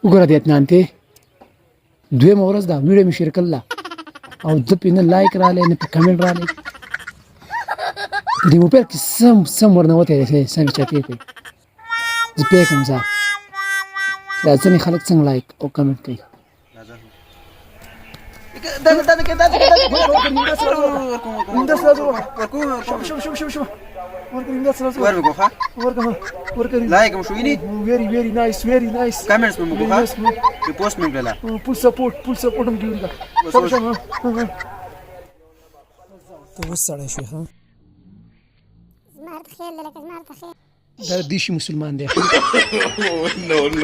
وګوره د اطمینان ته دویمه ورځ دا ویډیو مې شیر کړله او د پې نه لایک رالی نه په کمنټ رالی په دې موبایل کې سم ورنوتی دی سم یې چاپې کوي زه پوه کړم ځه دا ځینې خلک څنګه لایک او کمنټ کوي لایک مو شوینی very nice کمنټس مو وکړه پوسټ مې کړل full support هم کیږي ته وسړی شوې ها زما ورته خیال دی لکه زما ورته خیال دا دیشي مسلمان دی